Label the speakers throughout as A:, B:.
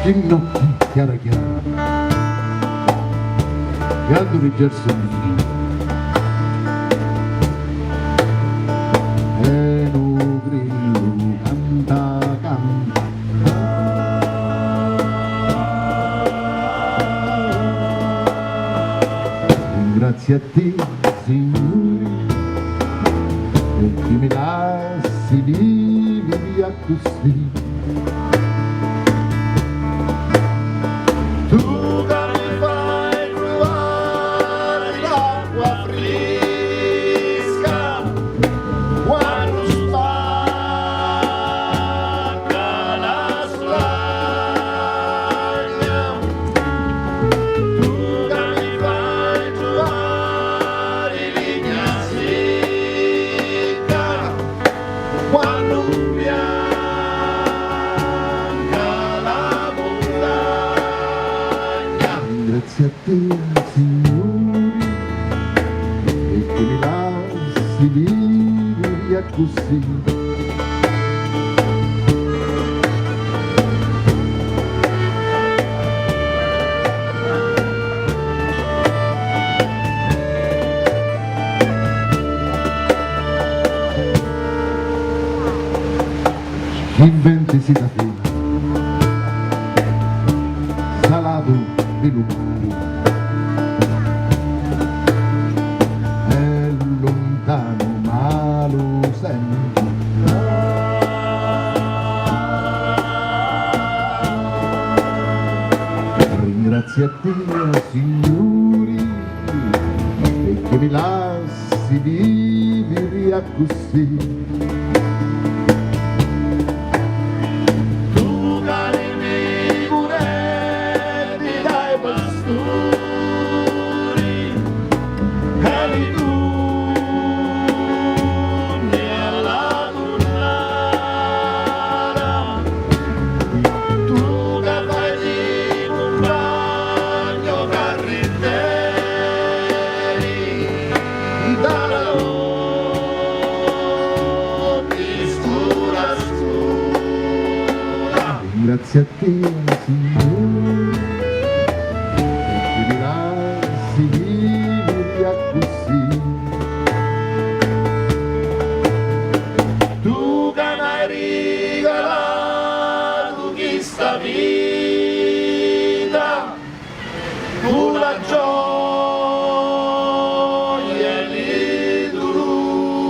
A: in notte chiara chiara, caldo rigersino, e un grillo canta, canta. Grazie a te, Signore, perché mi lasci vivere così. Tu che mi fai trovare l'acqua fresca quando spacca la slagna. Tu che mi fai trovare legna secca quando grazie a te, Signore, perché mi lasci vivere così. Inventesi da te, salato di lumare, è lontano ma lo sento. Ringrazio a te, Signore, perché mi lasci vivere così. Grazie a te, Signore, perché mi lasci vivere così. Tu che mi hai regalato questa vita, tu la gioia e i dolori.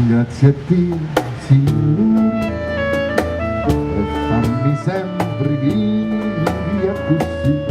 A: Grazie a te, Signore, e fammi sempre vivere così.